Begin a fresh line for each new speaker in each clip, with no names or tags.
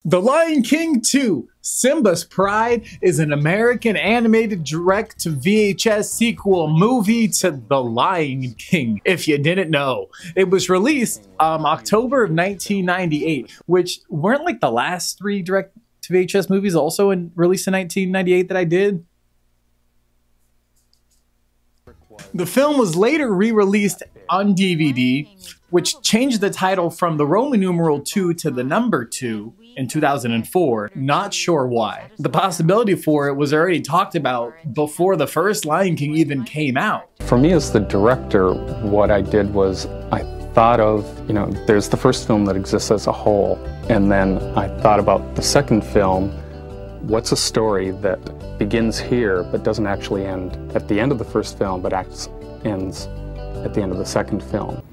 The Lion King 2, Simba's Pride is an American animated direct-to-VHS sequel movie to The Lion King, if you didn't know. It was released October of 1998, which weren't like the last 3 direct-to-VHS movies also released in 1998 that I did. The film was later re-released on DVD, which changed the title from the Roman numeral 2 to the number 2 in 2004. Not sure why. The possibility for it was already talked about before the first Lion King even came out.
For me as the director, what I did was I thought of, there's the first film that exists as a whole, and then I thought about the second film. What's a story that begins here but doesn't actually end at the end of the first film but ends at the end of the second film?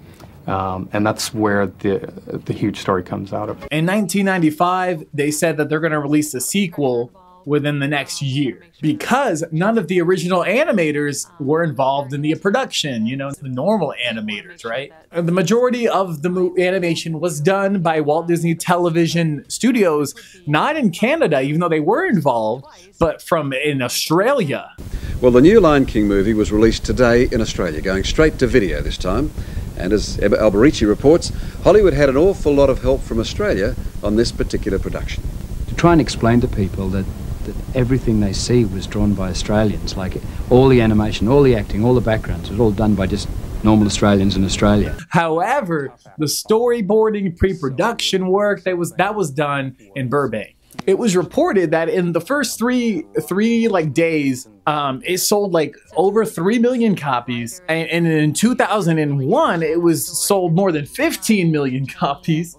And that's where the huge story comes out of.
In 1995, they said that they're going to release a sequel within the next year because none of the original animators were involved in the production, the normal animators, right? The majority of the animation was done by Walt Disney Television Studios, not in Canada, even though they were involved, but in Australia.
Well, the new Lion King movie was released today in Australia, going straight to video this time. And as Alberici reports, Hollywood had an awful lot of help from Australia on this particular production.
To try and explain to people that everything they see was drawn by Australians, like all the animation, all the acting, all the backgrounds, was all done by just normal Australians in Australia.
However, the storyboarding, pre-production work, that was done in Burbank. It was reported that in the first three days, it sold like over 3 million copies, and in 2001, it was sold more than 15 million copies,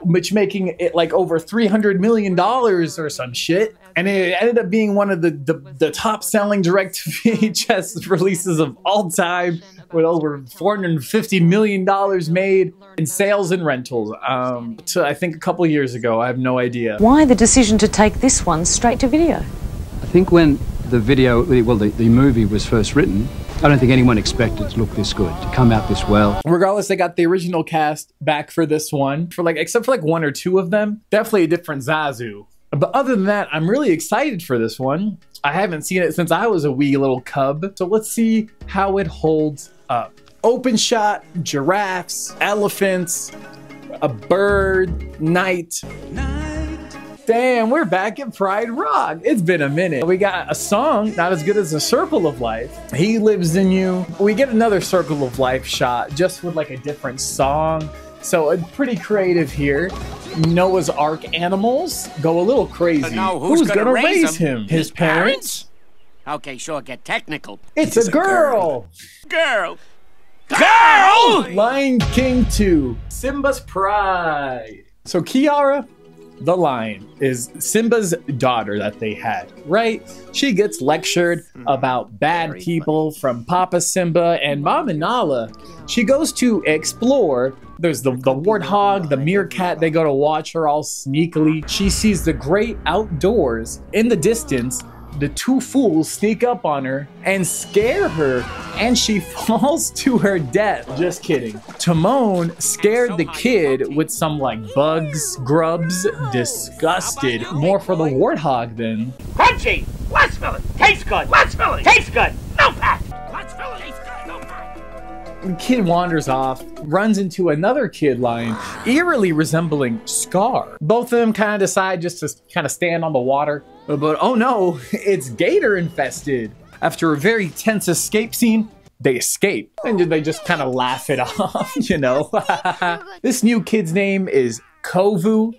which making it like over $300 million or some shit. And it ended up being one of the top-selling direct-to-VHS releases of all time, with over $450 million made in sales and rentals. I think a couple years ago, I have no idea.
Why the decision to take this one straight to video?
I think when the movie was first written, I don't think anyone expected it to look this good, to come out this well.
Regardless, they got the original cast back for this one, except for 1 or 2 of them. Definitely a different Zazu. But other than that, I'm really excited for this one. I haven't seen it since I was a wee little cub, so let's see how it holds up. Open shot, giraffes, elephants, a bird, night. Damn, we're back at Pride Rock. It's been a minute. We got a song, not as good as A Circle of Life. He Lives in You. We get another Circle of Life shot, just with a different song. So pretty creative here. Noah's Ark animals go a little crazy.
Now who's gonna raise
him? His parents?
Okay, sure, get technical.
It's a girl!
Girl!
Lion King 2, Simba's Pride. So Kiara, the lion, is Simba's daughter that they had, right? She gets lectured about bad people from Papa Simba and Mama Nala. She goes to explore. There's the warthog, the meerkat. They go to watch her all sneakily. She sees the great outdoors. In the distance, the 2 fools sneak up on her and scare her, and she falls to her death. Just kidding. Timon scared the kid with some bugs, grubs, disgusted. More for the warthog then.
Crunchy! Let's fill it! Tastes good! Let's fill it! Tastes good! No fat! Let's fill it! Tastes good! No fat!
The kid wanders off, runs into another kid lion, eerily resembling Scar. Both of them kind of decide just to kind of stand on the water. But oh no, it's gator infested. After a very tense escape scene, they escape. And they just kind of laugh it off, This new kid's name is Kovu.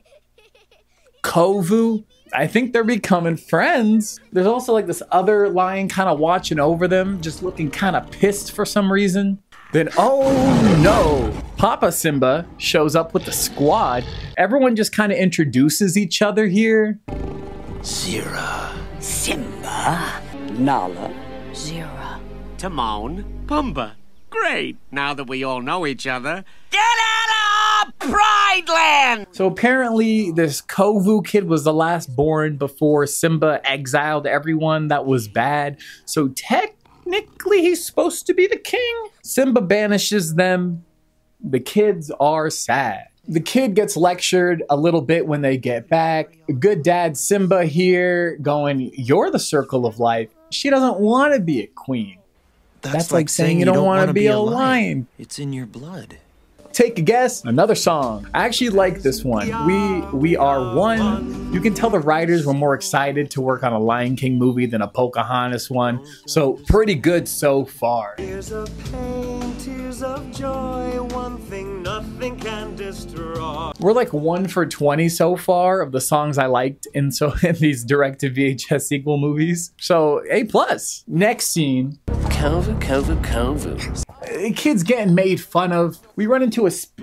Kovu. I think they're becoming friends. There's also this other lion kind of watching over them, just looking kind of pissed for some reason. Then, oh no, Papa Simba shows up with the squad. Everyone just kind of introduces each other here.
Zira. Simba. Nala.
Zira.
Timon. Pumbaa. Great. Now that we all know each other, get out of Pride Land!
So apparently this Kovu kid was the last born before Simba exiled everyone that was bad. So technically he's supposed to be the king. Simba banishes them. The kids are sad. The kid gets lectured a little bit when they get back. Good dad Simba here going, you're the circle of life. She doesn't want to be a queen. That's like saying you don't want to be a lion.
It's in your blood.
Take a guess. Another song. I actually like this one. We Are One. You can tell the writers were more excited to work on a Lion King movie than a Pocahontas one. So pretty good so far.
Tears of pain, tears of joy, one thing nothing can destroy.
We're like 1 for 20 so far of the songs I liked in these direct-to-VHS sequel movies. So A+. Next scene.
Kovu.
Kids getting made fun of. We run into a flea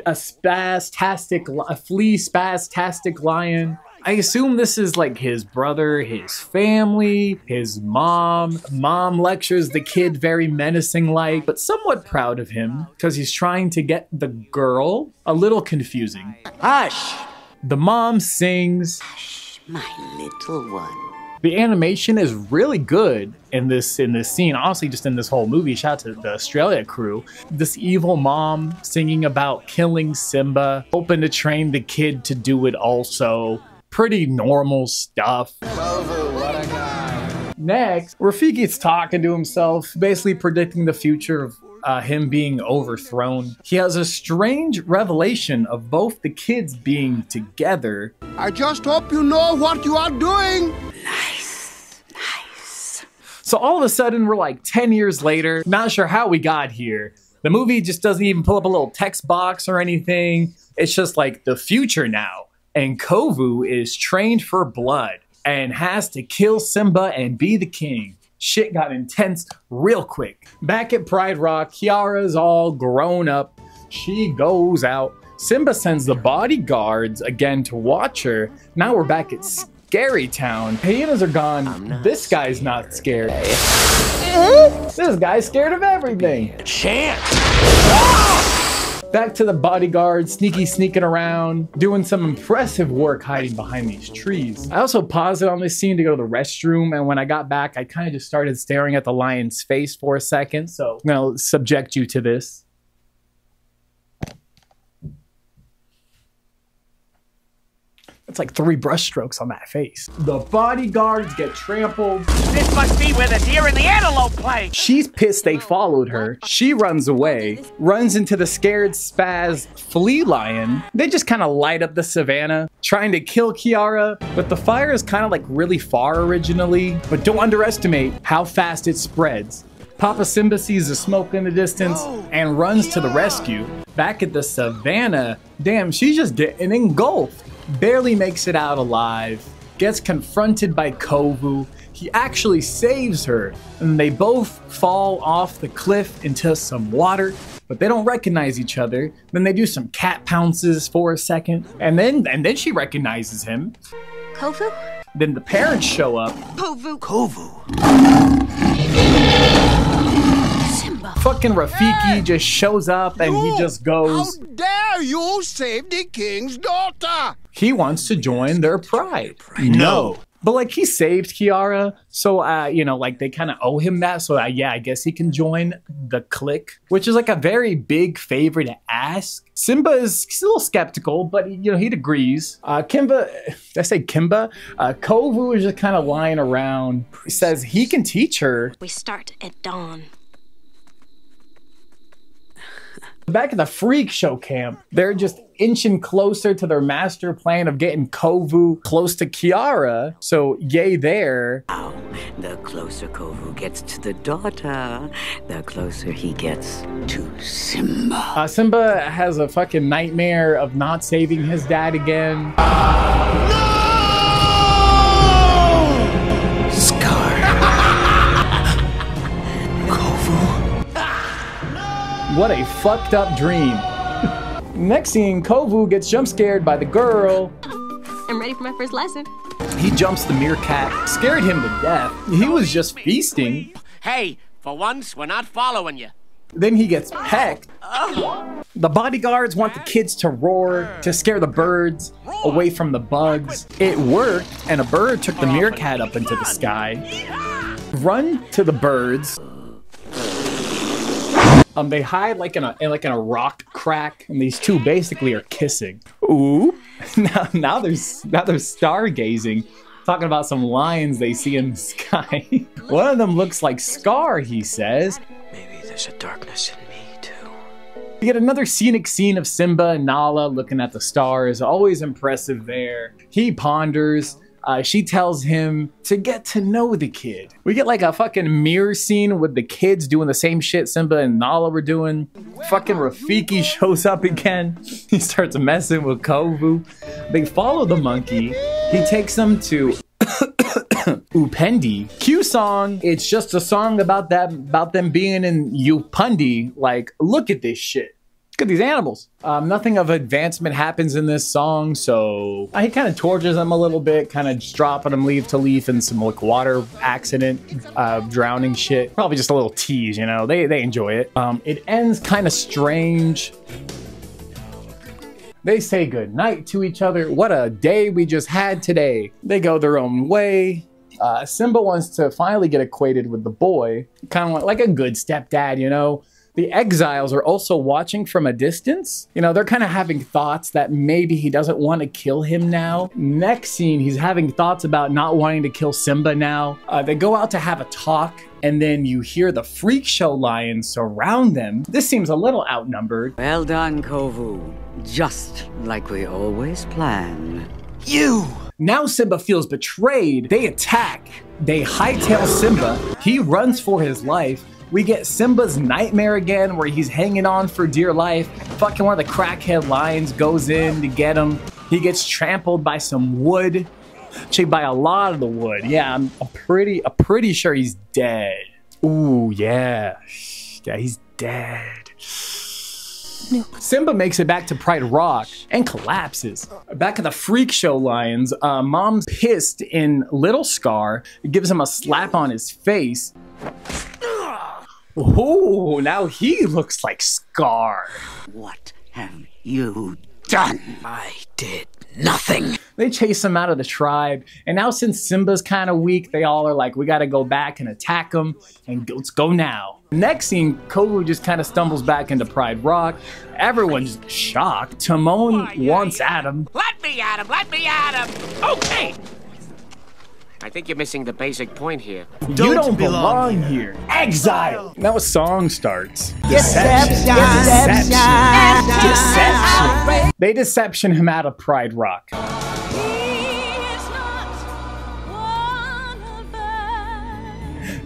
spastastic lion. I assume this is like his brother, his family, his mom. Mom lectures the kid very menacing-like, but somewhat proud of him because he's trying to get the girl. A little confusing.
Hush!
The mom sings.
Hush, my little one.
The animation is really good in this scene. Honestly, just in this whole movie. Shout out to the Australia crew. This evil mom singing about killing Simba, hoping to train the kid to do it also. Pretty normal stuff.
Kovu, what a guy.
Next, Rafiki's talking to himself, basically predicting the future of him being overthrown. He has a strange revelation of both the kids being together.
I just hope you know what you are doing.
So all of a sudden, we're like 10 years later, not sure how we got here. The movie just doesn't even pull up a little text box or anything. It's just like the future now. And Kovu is trained for blood and has to kill Simba and be the king. Shit got intense real quick. Back at Pride Rock, Kiara's all grown up. She goes out. Simba sends the bodyguards again to watch her. Now we're back at Scary Town. Hyenas are gone. This guy's not scared. This guy's scared of everything.
Chance!
Back to the bodyguards, sneaking around, doing some impressive work hiding behind these trees. I also paused it on this scene to go to the restroom, and when I got back, I kind of just started staring at the lion's face for a second, so I'm gonna subject you to this. It's like 3 brush strokes on that face. The bodyguards get trampled.
This must be where the deer and the antelope play.
She's pissed they followed her. She runs away, runs into the scared spaz flea lion. They just kind of light up the savannah, trying to kill Kiara, but the fire is kind of like really far originally. But don't underestimate how fast it spreads. Papa Simba sees the smoke in the distance and runs to the rescue. Back at the savannah, damn, she's just getting engulfed. Barely makes it out alive, gets confronted by Kovu. He actually saves her, and they both fall off the cliff into some water, but they don't recognize each other. Then they do some cat pounces for a second, and then she recognizes him.
Kovu?
Then the parents show up.
Kovu.
Simba.
Fucking Rafiki just shows up and he just goes,
How dare you save the king's daughter?
He wants to join their pride. No. But like he saved Kiara, so you know, like they kind of owe him that. So yeah, I guess he can join the clique, which is like a very big favor to ask. Simba is still skeptical, but you know he agrees. Kovu is just kind of lying around. He says he can teach her.
We start at dawn.
Back at the freak show camp, they're just inching closer to their master plan of getting Kovu close to Kiara. So yay there.
Oh, the closer Kovu gets to the daughter, the closer he gets to Simba.
Simba has a fucking nightmare of not saving his dad again. What a fucked up dream. Next scene, Kovu gets jump scared by the girl.
I'm ready for my first lesson.
He jumps the meerkat, scared him to death. He was just feasting.
Hey, for once, we're not following you.
Then he gets pecked. The bodyguards want the kids to roar to scare the birds away from the bugs. It worked, and a bird took the meerkat up into the sky. Run to the birds. They hide like in a rock crack, and these two basically are kissing. Ooh, now they're stargazing, talking about some lions they see in the sky. One of them looks like Scar, he says.
Maybe there's a darkness in me too.
We get another scenic scene of Simba and Nala looking at the stars. Always impressive there. He ponders. She tells him to get to know the kid. We get like a fucking mirror scene with the kids doing the same shit Simba and Nala were doing. Fucking Rafiki shows up again. He starts messing with Kovu. They follow the monkey. He takes them to Upendi. Cue song. It's just a song about them being in Upendi. Like, look at this shit. Look at these animals. Nothing of advancement happens in this song, so he kind of tortures them a little bit, kind of just dropping them leaf to leaf in some like water accident, drowning shit. Probably just a little tease, you know. They enjoy it. It ends kind of strange. They say goodnight to each other. What a day we just had today. They go their own way. Simba wants to finally get acquainted with the boy, kind of like a good stepdad, you know. The exiles are also watching from a distance. You know, they're kind of having thoughts that maybe he doesn't want to kill him now. Next scene, he's having thoughts about not wanting to kill Simba now. They go out to have a talk, and then you hear the freak show lions surround them. This seems a little outnumbered.
Well done, Kovu. Just like we always plan.
You!
Now Simba feels betrayed. They attack. They hightail Simba. He runs for his life. We get Simba's nightmare again, where he's hanging on for dear life. Fucking one of the crackhead lions goes in to get him. He gets trampled by some wood. Actually, by a lot of the wood. Yeah, I'm pretty sure he's dead. Ooh, yeah. Yeah, he's dead. No. Simba makes it back to Pride Rock and collapses. Back at the freak show lions, Mom's pissed in Little Scar. Gives him a slap on his face. Oh, now he looks like Scar.
What have you done?
I did nothing.
They chase him out of the tribe, and now since Simba's kind of weak, they all are like, we gotta go back and attack him, and let's go now. Next scene, Kovu just kind of stumbles back into Pride Rock. Everyone's shocked. Timon wants at him.
Let me at him! Let me at him! Okay! I think you're missing the basic point here.
You don't belong here. Exile! Now a song starts. Deception. They deception him out of Pride Rock.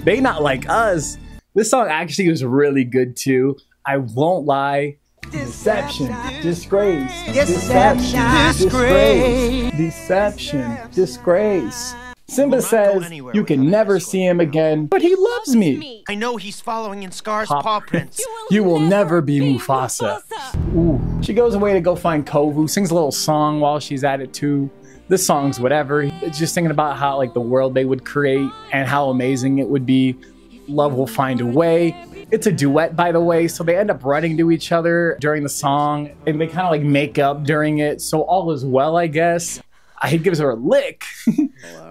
They not like us. This song actually was really good too. I won't lie. Deception, disgrace, deception, disgrace, deception, disgrace. Simba says you can never see him again, but he loves me.
I know he's following in Scar's paw prints.
You will never be Mufasa. Ooh. She goes away to go find Kovu, sings a little song while she's at it too. This song's whatever. It's just thinking about how like the world they would create and how amazing it would be. Love will find a way. It's a duet, by the way, so they end up running to each other during the song, and they kind of like make up during it, so all is well, I guess. He gives her a lick.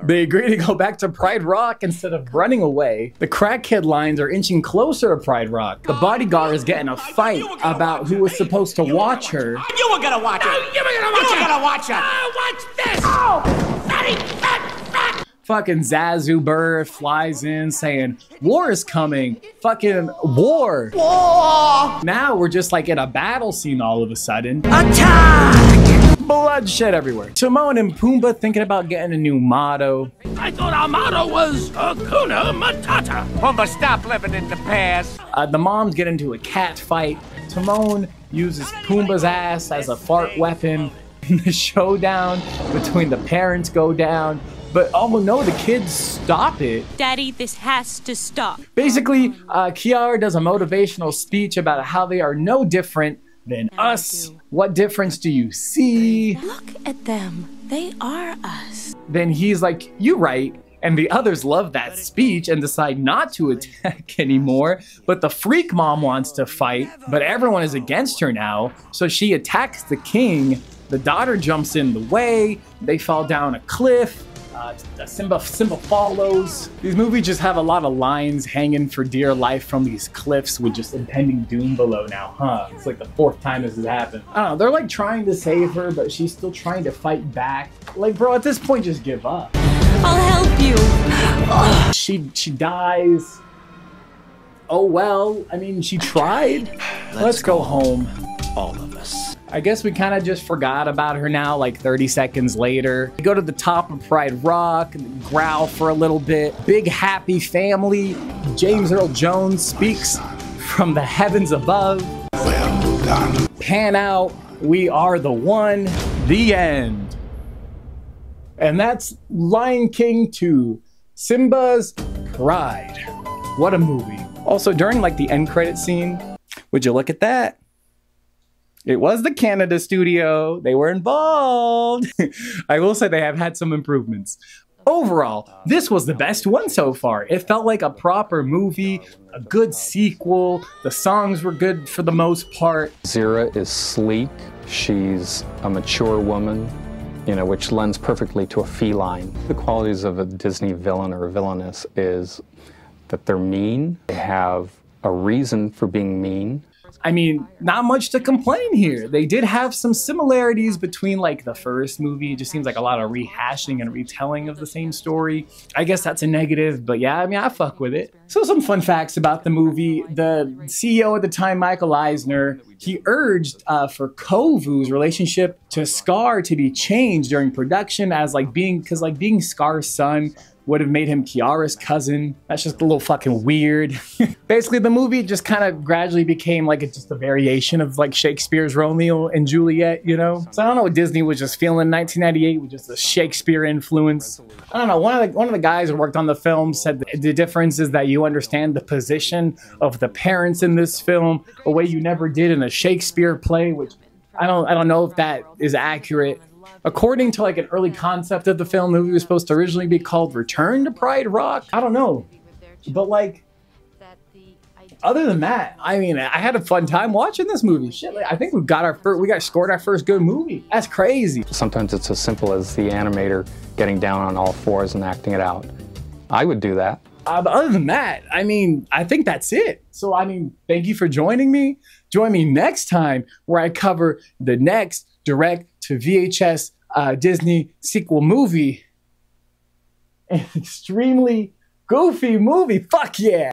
They agree to go back to Pride Rock instead of running away. The crackhead lions are inching closer to Pride Rock. The bodyguard is getting a fight about who was supposed to watch her.
You were gonna watch her! You were gonna watch her! Watch this! Oh! Fatty, fat!
Fucking Zazu bird flies in saying, war is coming. Fucking war. War! Now we're just like in a battle scene all of a sudden. Attack! Bloodshed everywhere. Timon and Pumbaa thinking about getting a new motto.
I thought our motto was Hakuna Matata. Pumbaa, stop living in the past.
The moms get into a cat fight. Timon uses Pumbaa's ass as a fart weapon. The showdown between the parents go down. But oh no, the kids stop it.
Daddy, this has to stop.
Basically, Kiara does a motivational speech about how they are no different than us. What difference do you see?
Look at them. They are us.
Then he's like, you right. And the others love that speech and decide not to attack anymore. But the freak mom wants to fight, but everyone is against her now. So she attacks the king. The daughter jumps in the way. They fall down a cliff. Simba follows. These movies just have a lot of lines hanging for dear life from these cliffs with just impending doom below now, huh? It's like the 4th time this has happened. I don't know, they're like trying to save her, but she's still trying to fight back. Like, bro, at this point, just give up.
I'll help you.
She dies. Oh well, I mean, she tried. Let's go home.
All of us.
I guess we kind of just forgot about her now, like 30 seconds later. We go to the top of Pride Rock and growl for a little bit. Big happy family. James Earl Jones speaks from the heavens above.
Well done.
Pan out. We are the one. The end. And that's Lion King 2, Simba's Pride. What a movie. Also, during like the end credit scene, would you look at that? It was the Canada studio. They were involved. I will say they have had some improvements. Overall, this was the best one so far. It felt like a proper movie, a good sequel. The songs were good for the most part.
Zira is sleek. She's a mature woman, you know, which lends perfectly to a feline. The qualities of a Disney villain or a villainess is that they're mean. They have a reason for being mean.
I mean, not much to complain here. They did have some similarities between like the first movie. It just seems like a lot of rehashing and retelling of the same story. I guess that's a negative, but yeah, I mean, I fuck with it. So some fun facts about the movie. The CEO at the time, Michael Eisner, he urged for Kovu's relationship to Scar to be changed during production as like being Scar's son would have made him Kiara's cousin. That's just a little fucking weird. Basically, the movie just kind of gradually became like just a variation of like Shakespeare's Romeo and Juliet, you know? So I don't know what Disney was just feeling in 1998 with just the Shakespeare influence. I don't know, one of the guys who worked on the film said the difference is that you understand the position of the parents in this film a way you never did in a Shakespeare play, which I don't know if that is accurate. According to like an early concept of the film, the movie was supposed to originally be called Return to Pride Rock. I don't know. But like, other than that, I mean, I had a fun time watching this movie. Shit, like, I think we got scored our first good movie. That's crazy.
Sometimes it's as simple as the animator getting down on all fours and acting it out. I would do that.
But other than that, I mean, I think that's it. So, I mean, thank you for joining me. Join me next time where I cover the next direct to VHS Disney sequel movie. An extremely goofy movie. Fuck yeah.